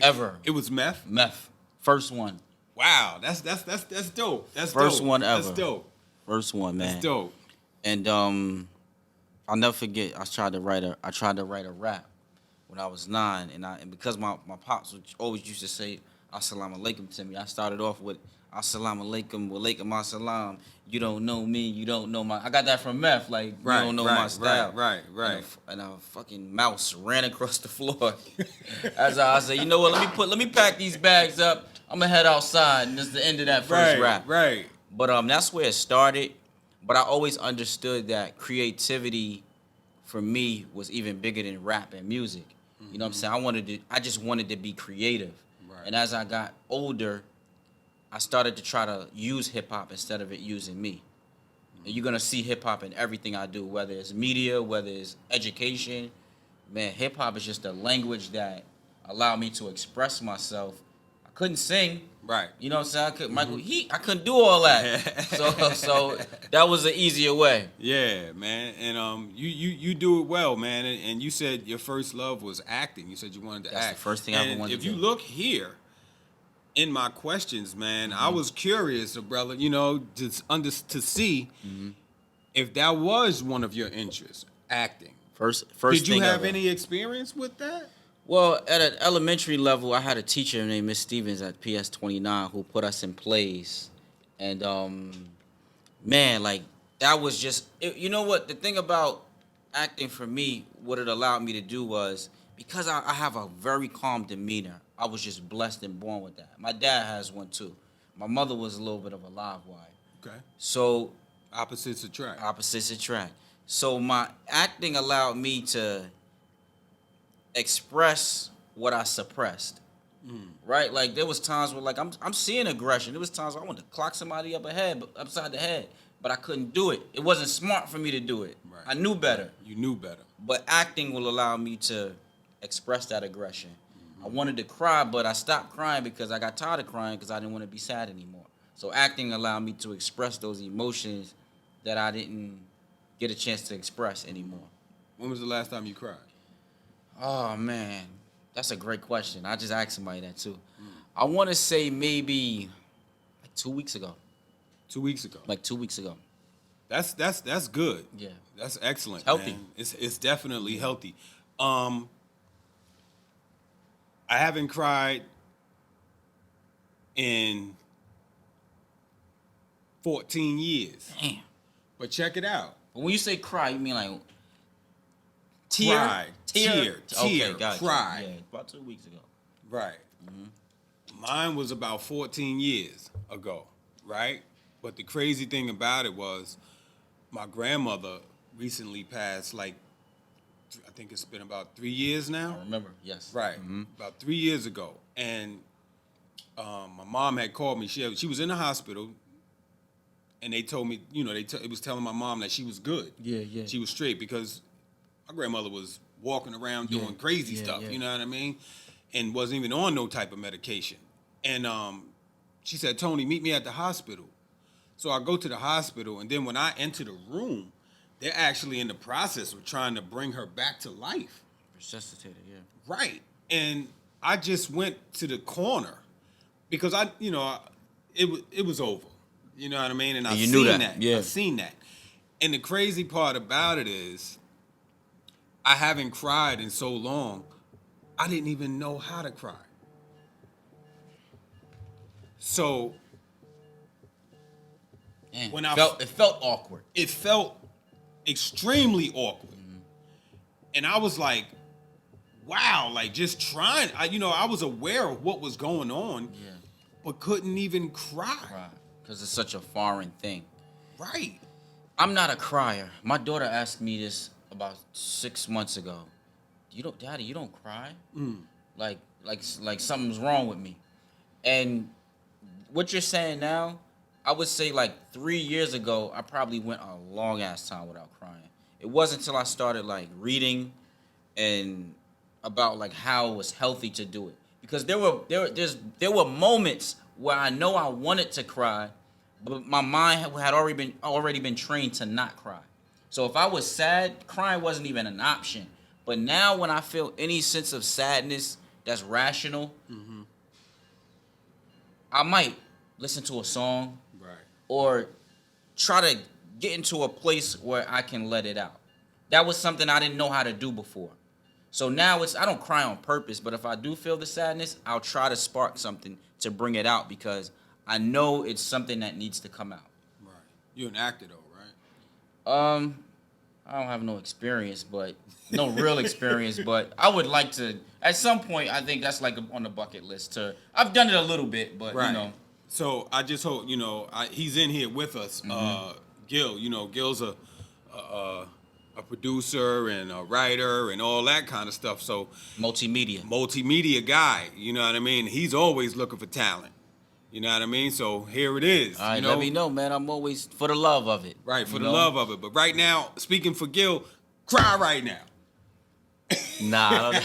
ever. It was Meth? Meth, first one. Wow, that's dope. That's first dope. one ever. That's dope. First one, man. That's dope. And I'll never forget. I tried to write a rap when I was 9, and because my pops always used to say Assalamu alaikum to me. I started off with Assalamu alaikum, wa alaikum assalam. You don't know me, you don't know my. I got that from Meth, like you don't know my style. Right. And a fucking mouse ran across the floor. As I said, you know what? Let me pack these bags up. I'm gonna head outside, and this is the end of that first rap. Right. But that's where it started. But I always understood that creativity, for me, was even bigger than rap and music. You know what I'm saying? I just wanted to be creative. Right. And as I got older, I started to try to use hip hop instead of it using me. And you're gonna see hip hop in everything I do, whether it's media, whether it's education. Man, hip hop is just a language that allowed me to express myself. I couldn't sing. Right. You know what I'm saying? I couldn't do all that. so that was an easier way. Yeah, man. And you do it well, man. And you said your first love was acting. You said you wanted to act. That's the first thing I ever wanted to do. If you look here in my questions, man, I was curious, brother, to see if that was one of your interests, acting. First Did you thing have ever. any experience with that? Well, at an elementary level, I had a teacher named Miss Stevens at PS 29 who put us in plays. And, man, like, that was just... you know what? The thing about acting for me, what it allowed me to do was, because I have a very calm demeanor, I was just blessed and born with that. My dad has one, too. My mother was a little bit of a live wire. Okay. So Opposites attract. opposites attract. So my acting allowed me to express what I suppressed. Right? Like there was times where like I'm seeing aggression. There was times where I wanted to clock somebody upside the head, but I couldn't do it. It wasn't smart for me to do it. Right. I knew better. You knew better. But acting will allow me to express that aggression. I wanted to cry, but I stopped crying because I got tired of crying because I didn't want to be sad anymore. So acting allowed me to express those emotions that I didn't get a chance to express anymore. When was the last time you cried? Oh, man. That's a great question. I just asked somebody that, too. I want to say maybe like 2 weeks ago. 2 weeks ago. Like 2 weeks ago. That's good. Yeah. That's excellent. It's healthy. Man. It's definitely healthy. I haven't cried in 14 years. Damn. But check it out. But when you say cry, you mean like Cry. tear, Tear. gotcha. Cry. Yeah, about 2 weeks ago. Right. Mine was about 14 years ago, right? But the crazy thing about it was my grandmother recently passed, like, I think it's been about 3 years now. I remember, yes. Right. About 3 years ago. And my mom had called me. She was in the hospital, and they told me, you know, it was telling my mom that she was good. Yeah. She was straight because my grandmother was walking around doing crazy stuff, you know what I mean? And wasn't even on no type of medication. And she said, Tony, meet me at the hospital. So I go to the hospital, and then when I enter the room, they're actually in the process of trying to bring her back to life. Resuscitated, yeah. Right. And I just went to the corner because it was over. You know what I mean? And I you seen knew that. Yeah. I seen that. And the crazy part about it is I haven't cried in so long, I didn't even know how to cry. So Man, when it felt awkward. it felt extremely awkward. And I was like, wow, like just trying. I was aware of what was going on, but couldn't even cry. Right. Because it's such a foreign thing. Right. I'm not a crier. My daughter asked me this about 6 months ago. Daddy, you don't cry? Like something's wrong with me. And what you're saying now, I would say like 3 years ago, I probably went a long ass time without crying. It wasn't until I started like reading and about like how it was healthy to do it. Because there were moments where I know I wanted to cry, but my mind had already been trained to not cry. So if I was sad, crying wasn't even an option. But now when I feel any sense of sadness that's rational, I might listen to a song, Right. or try to get into a place where I can let it out. That was something I didn't know how to do before. So now I don't cry on purpose, but if I do feel the sadness, I'll try to spark something to bring it out because I know it's something that needs to come out. Right. You're an actor though, right? I don't have no real experience, but I would like to, at some point, I think that's like on the bucket list I've done it a little bit, but Right. So I just hope, he's in here with us. Gil, Gil's a producer and a writer and all that kind of stuff. So multimedia guy, you know what I mean? He's always looking for talent. You know what I mean? So here it is. All right, let me know, man. I'm always for the love of it. Right, for the love of it. But right now, speaking for Gil, cry right now. Nah.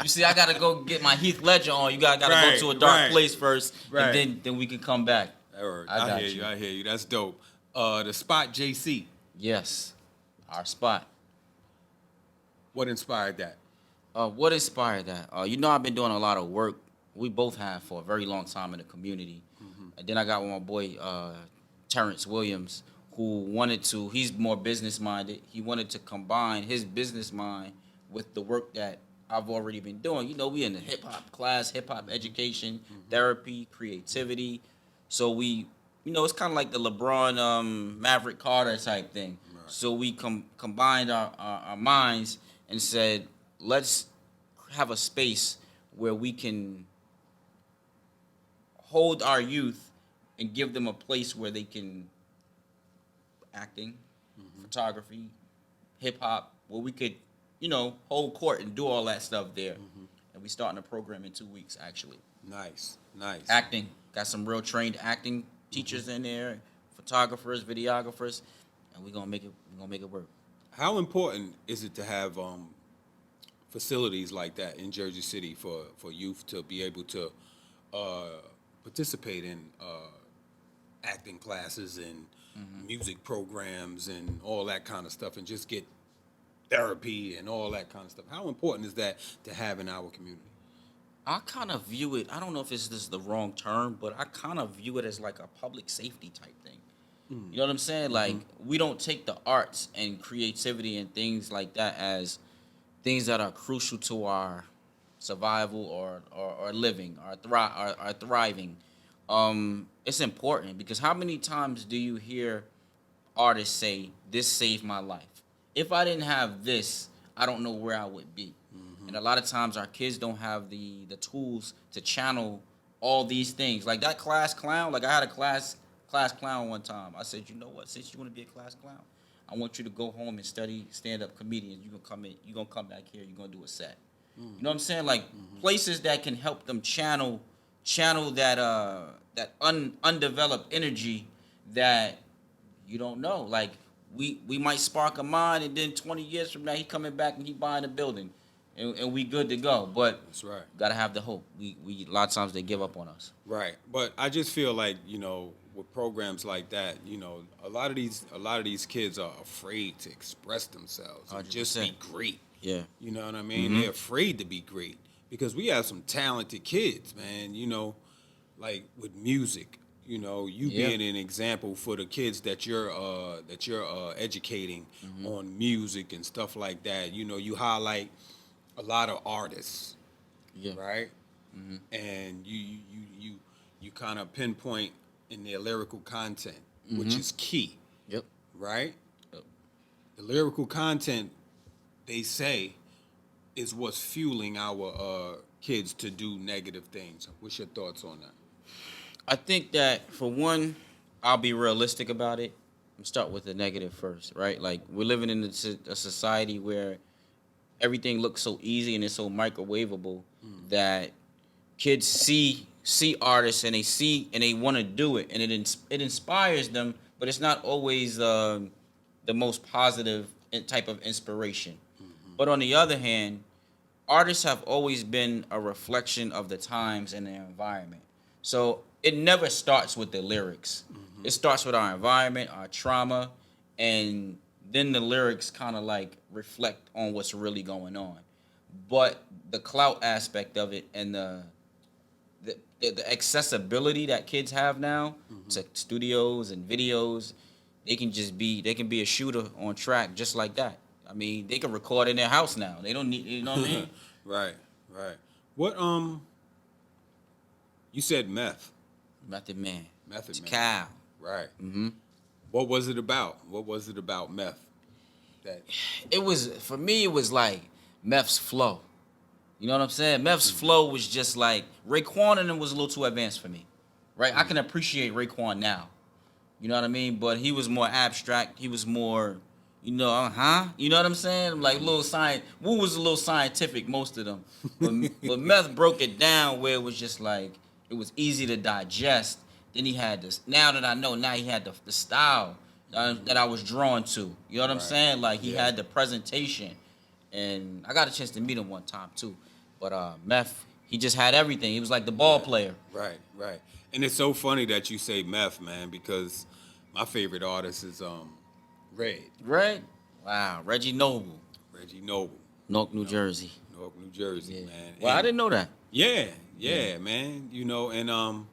You see, I got to go get my Heath Ledger on. You got to go to a dark place first, and then we can come back. I hear you. That's dope. The Spot JC. Yes, our spot. What inspired that? What inspired that? I've been doing a lot of work. We both have for a very long time in the community. And then I got with my boy, Terrence Williams, who he's more business-minded. He wanted to combine his business mind with the work that I've already been doing. We in the hip-hop class, hip-hop education, therapy, creativity. So we, it's kind of like the LeBron, Maverick Carter type thing. Right. So we combined our minds and said, let's have a space where we can hold our youth and give them a place where they can acting, photography, hip hop, where we could, hold court and do all that stuff there. And we starting a program in 2 weeks, actually. Nice. Acting, got some real trained acting teachers in there, photographers, videographers, and we're gonna make it work. How important is it to have facilities like that in Jersey City for youth to be able to participate in acting classes and music programs and all that kind of stuff, and just get therapy and all that kind of stuff? How important is that to have in our community? I kind of view it, I don't know if this is the wrong term, but I kind of view it as like a public safety type thing. You know what I'm saying? Like, we don't take the arts and creativity and things like that as things that are crucial to our survival or living, or thriving. It's important, because how many times do you hear artists say, this saved my life? If I didn't have this, I don't know where I would be. And a lot of times our kids don't have the tools to channel all these things. Like that class clown, like I had a class clown one time. I said, you know what, since you want to be a class clown, I want you to go home and study stand-up comedians. You're gonna come back here, you're gonna do a set. You know what I'm saying? Like places that can help them channel that undeveloped energy that you don't know. Like we might spark a mind, and then 20 years from now he coming back and he buying a building. And we good to go, but That's right. Gotta have the hope. We a lot of times they give up on us. Right, but I just feel like, with programs like that, a lot of these kids are afraid to express themselves and just be 100%. great. Yeah. You know what I mean? They're afraid to be great, because we have some talented kids, man. Like with music. You being an example for the kids that you're educating on music and stuff like that. You highlight a lot of artists, right? And you kind of pinpoint in their lyrical content, which is key. Yep. Right? Yep. The lyrical content, they say, is what's fueling our kids to do negative things. What's your thoughts on that? I think that, for one, I'll be realistic about it. I'm start with the negative first, right? Like, we're living in a society where everything looks so easy and it's so microwavable that kids see artists and they want to do it, and it inspires them, but it's not always the most positive type of inspiration. But on the other hand, artists have always been a reflection of the times and their environment. So it never starts with the lyrics. It starts with our environment, our trauma, and then the lyrics kind of like reflect on what's really going on. But the clout aspect of it and the accessibility that kids have now to studios and videos, they can be a shooter on track just like that. I mean, they can record in their house now. They don't need, you know what I mean? Right. What you said meth. Method Man. Method Man. Cow. Right. What was it about? What was it about meth? For me, it was like Meth's flow. You know what I'm saying? Meth's flow was just like, Raekwon and him was a little too advanced for me, right? I can appreciate Raekwon now. You know what I mean? But he was more abstract. He was more, you know what I'm saying? Like Wu was a little scientific, most of them. But Meth broke it down where it was just like, it was easy to digest. Then he had this, now that I know, he had the style that I was drawn to. You know what I'm saying? Like, he had the presentation. And I got a chance to meet him one time, too. But Meth, he just had everything. He was like the ball player. Right. And it's so funny that you say Meth, man, because my favorite artist is Red. Red? Wow, Reggie Noble. Newark, New Jersey. man. Well, I didn't know that. Yeah, man. And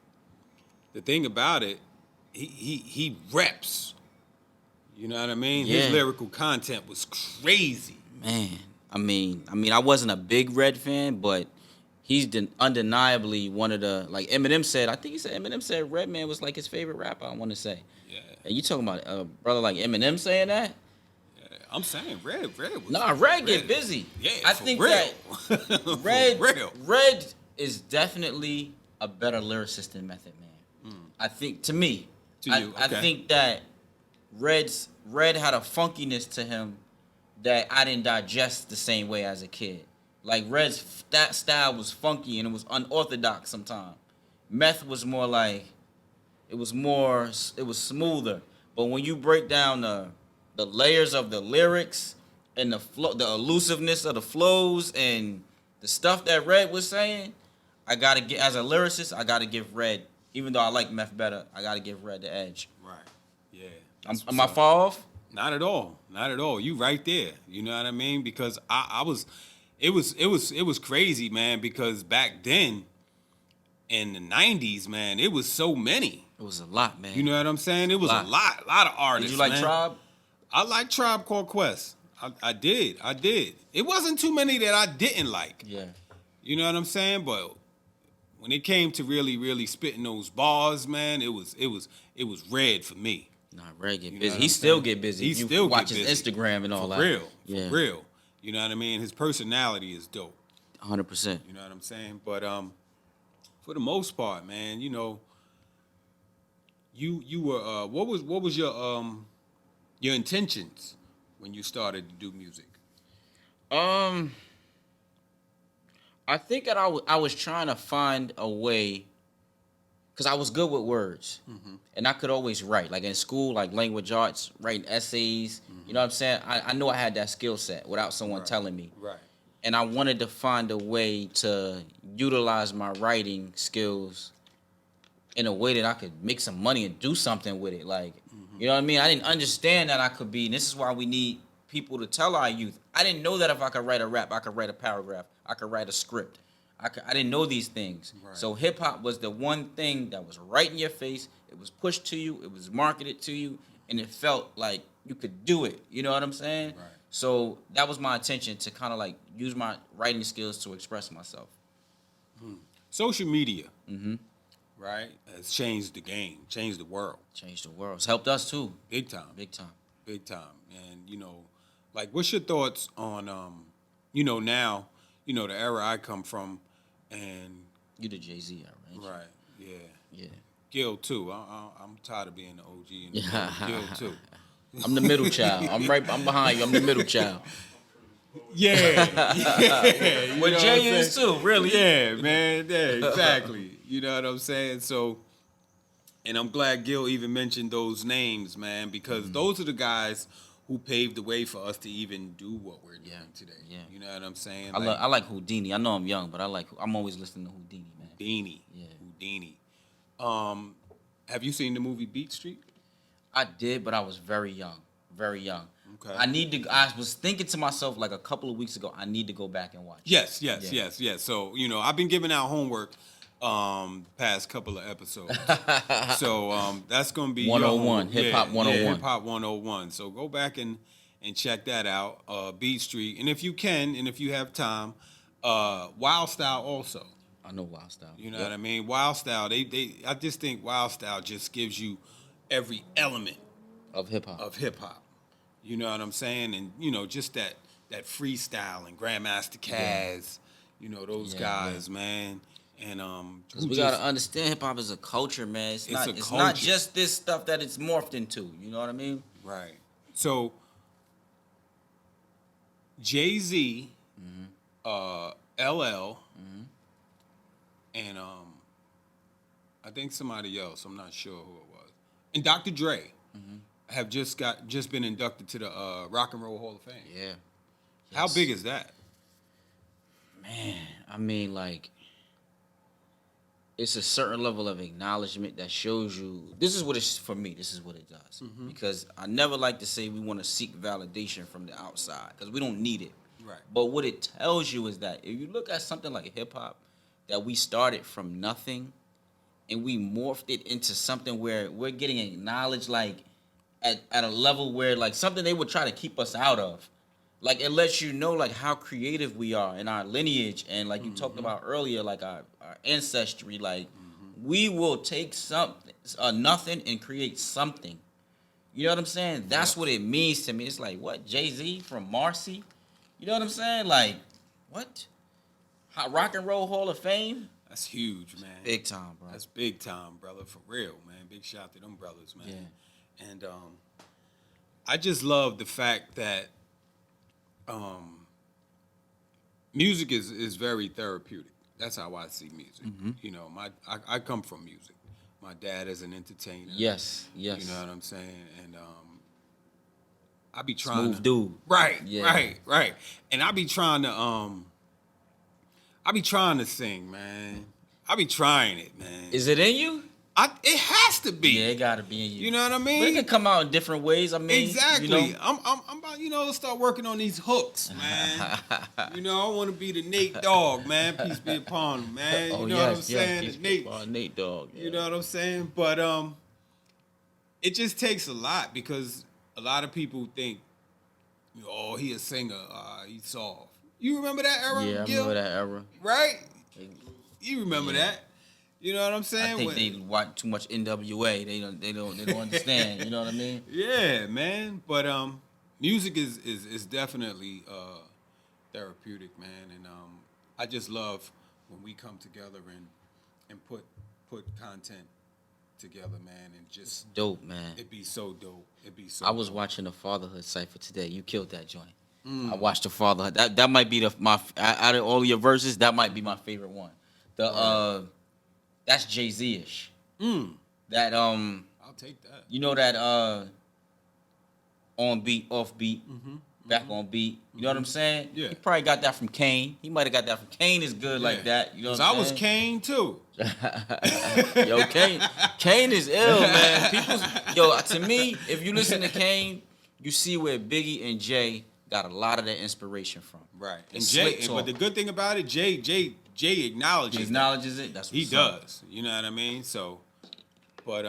the thing about it, he reps. You know what I mean? Yeah. His lyrical content was crazy. Man, I mean, I wasn't a big Red fan, but he's undeniably one of the, like Eminem said Redman was like his favorite rapper, I want to say. Yeah. And you talking about a brother like Eminem saying that? Yeah, I'm saying Red was... Nah, Red get busy. Yeah, I for think real. that Red is definitely a better lyricist than Method Man. I think to me, To you, I okay. think that Red had a funkiness to him that I didn't digest the same way as a kid. Like Red's that style was funky and it was unorthodox sometimes. Meth was more like it was smoother. But when you break down the layers of the lyrics and the elusiveness of the flows and the stuff that Red was saying, I gotta get as a lyricist, I gotta give Red, even though I like Meth better, I gotta give Red the edge. Right. Yeah. Am I far off? Not at all. Not at all. You right there. You know what I mean? Because it was crazy, man, because back then in the 90s, man, it was so many. It was a lot, man. You know what I'm saying? It was a lot of artists. Did you like man. Tribe? I like Tribe Called Quest. I did. It wasn't too many that I didn't like. Yeah. You know what I'm saying? But when it came to really spitting those bars, man, it was Red for me. Nah, Red get You know busy. what He I'm still saying? get busy. He You still watch get his busy. Instagram and all For that. real. Yeah. For real. You know what I mean? His personality is dope. 100%. You know what I'm saying? But for the most part, man, you know, you were what was your intentions when you started to do music? I think that I was trying to find a way, because I was good with words, and I could always write. Like in school, like language arts, writing essays. You know what I'm saying? I knew I had that skill set without someone telling me. Right. And I wanted to find a way to utilize my writing skills in a way that I could make some money and do something with it. Like, you know what I mean? I didn't understand that I could be, and this is why we need people to tell our youth. I didn't know that if I could write a rap, I could write a paragraph, I could write a script. I didn't know these things. Right. So hip hop was the one thing that was right in your face. It was pushed to you. It was marketed to you, and it felt like you could do it. You know what I'm saying? Right. So that was my intention, to kind of like use my writing skills to express myself. Social media, right, has changed the game, changed the world, Changed the world. It's helped us too. big time, Big time. big time. And you know, like, what's your thoughts on, you know, now, you know, the era I come from, and You the Jay-Z, right? right, yeah, Yeah. Gil too. I'm tired of being the OG and the Gil too. I'm the middle child. I'm behind you. I'm the middle child. Yeah, yeah. What Jay is too, really. Yeah, man. Yeah, exactly. You know what I'm saying? So, and I'm glad Gil even mentioned those names, man, because those are the guys who paved the way for us to even do what we're doing today. Yeah. You know what I'm saying? I like Houdini. I know I'm young, but I'm always listening to Houdini, man. Houdini. Yeah. Houdini. Have you seen the movie Beat Street? I did, but I was very young. Very young. Okay. I was thinking to myself like a couple of weeks ago, I need to go back and watch it. Yes. So, you know, I've been giving out homework past couple of episodes. So that's going to be 101, your Hip Hop 101. Yeah, Hip Hop 101. So go back and check that out, Beat Street. And if you can, and if you have time, Wild Style also. I know Wild Style. You know what I mean? Wild Style, I just think Wild Style just gives you every element Of hip hop. of hip hop. You know what I'm saying? And you know, just that freestyle and Grandmaster Caz, you know, those guys, man. And Because we gotta understand, hip hop is a culture, man. It's not culture. just this stuff that it's morphed into. You know what I mean? right. So Jay-Z, LL, and I think somebody else. I'm not sure who it was. And Dr. Dre have just been inducted to the Rock and Roll Hall of Fame. Yeah. How big is that? Man, I mean, like, it's a certain level of acknowledgement that shows you, this is what it's, for me, this is what it does. Because I never like to say we want to seek validation from the outside, because we don't need it. Right. But what it tells you is that if you look at something like hip-hop, that we started from nothing, and we morphed it into something where we're getting acknowledged, like, at a level where, like, something they would try to keep us out of. Like, it lets you know, like, how creative we are in our lineage. And, like, you talked about earlier, like, our ancestry. Like, we will take something, nothing, and create something. You know what I'm saying? That's what it means to me. It's like, what? Jay-Z from Marcy? You know what I'm saying? Like, what? Rock and Roll Hall of Fame? That's huge, man. Big time, bro. That's big time, brother, for real, man. Big shout out to them brothers, man. Yeah. And I just love the fact that music is very therapeutic. That's how I see music. You know, I come from music. My dad is an entertainer. Yes. You know what I'm saying? And I be trying Smooth dude. Right, Yeah. right. And I be trying to sing, man. I be trying it, man. Is it in you? It has to be. Yeah, it gotta be in you. You know what I mean? But it can come out in different ways. I mean, Exactly. You know? I'm about, to start working on these hooks, man. I want to be the Nate Dogg, man. Peace be upon him, man. You know what I'm saying? Yes, The Nate, Nate Dogg. Yeah. you know what I'm saying? But it just takes a lot because a lot of people think, oh, he a singer, he's soft. You remember that era? Yeah, I Gil? remember that era. Right? You remember that? You know what I'm saying? I think they watch too much NWA. They don't understand. You know what I mean? Yeah, man. But music is definitely therapeutic, man. And I just love when we come together and put content together, man, and just Dope, man. it'd be so dope. I was watching the Fatherhood Cypher today. You killed that joint. I watched the Fatherhood. That might be my out of all of your verses. That might be my favorite one. That's Jay-Z-ish. That I'll take that. you know that on beat, off beat, back on beat. You know what I'm saying? Yeah. He probably got that from Kane. He might have got that from Kane. Is good like that. You know what 'Cause I'm I was saying? Kane too. Yo, Kane is ill, man. To me, if you listen to Kane, you see where Biggie and Jay got a lot of their inspiration from. Right. The And slick Jay, talk. but the good thing about it, Jay acknowledges He that. acknowledges it. That's what He does. You know what I mean? So, but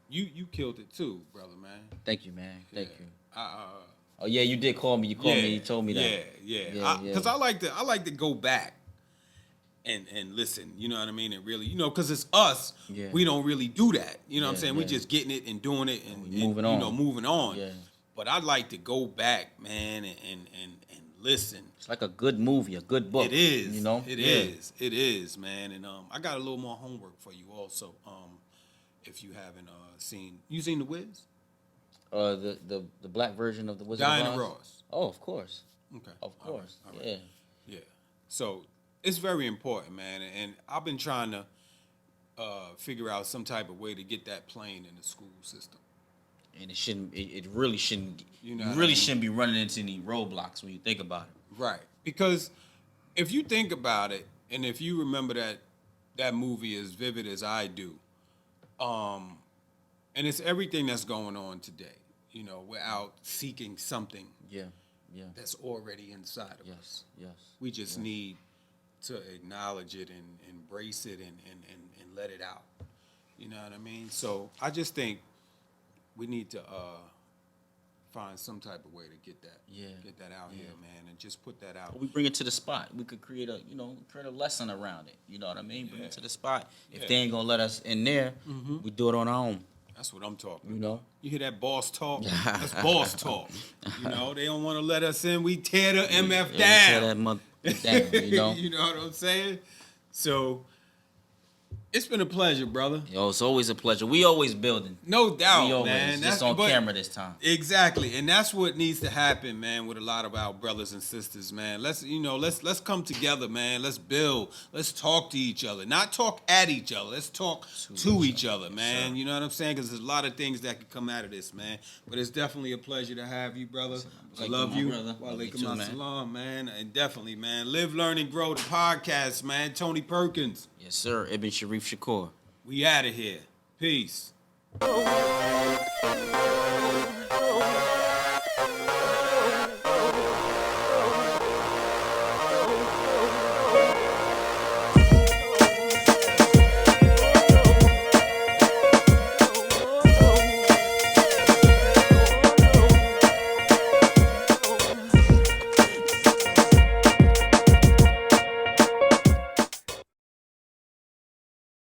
you killed it too, brother, man. Thank you, man. Thank you. I, Oh yeah, you did call me. You called me. You told me that. Yeah. Because I like to go back and listen. You know what I mean? And really, because it's us. Yeah. We don't really do that. You know what I'm Yeah, saying? We yeah. just getting it and doing it and moving on. moving on. Yeah. But I'd like to go back, man, and listen. It's like a good movie, a good book. It is. You know. It Yeah. is. It is, man. And I got a little more homework for you also. If you haven't seen The Wiz? The black version of the Wizard of Diana Oz? Ross. Oh, of course. Okay. Of course. All right. Yeah. Yeah. So it's very important, man. And I've been trying to figure out some type of way to get that playing in the school system. And it shouldn't. It really shouldn't. You know You what really I mean? shouldn't be running into any roadblocks when you think about it. Right. Because if you think about it, and if you remember that movie as vivid as I do, and it's everything that's going on today. We're out seeking something Yeah. Yeah. that's already inside of us. Yes. We just need to acknowledge it and embrace it and let it out. You know what I mean? So I just think we need to find some type of way to get that out here, man, and just put that out. We bring it to the spot. We could create a lesson around it. You know what I mean? Bring it to the spot. If they ain't gonna let us in there, we do it on our own. That's what I'm talking You about. know? You hear that boss talk? That's boss talk. They don't want to let us in. We tear the MF Tear down. that mother down. You know? You know what I'm saying? So it's been a pleasure, brother. Yo, it's always a pleasure. We always building. No doubt, We always man. just on camera this time. Exactly, and that's what needs to happen, man. With a lot of our brothers and sisters, man. Let's come together, man. Let's build. Let's talk to each other, not talk at each other. Let's talk to each other, man. You know what I'm saying? Because there's a lot of things that could come out of this, man. But it's definitely a pleasure to have you, brother. I love you. Brother. Love you too, man. Salam, man. And definitely, man. Live, Learn, and Grow, the podcast, man. Tony Perkins. Yes, sir. Ibn Sharif Shakoor. We out of here. Peace. Oh, oh, oh, oh.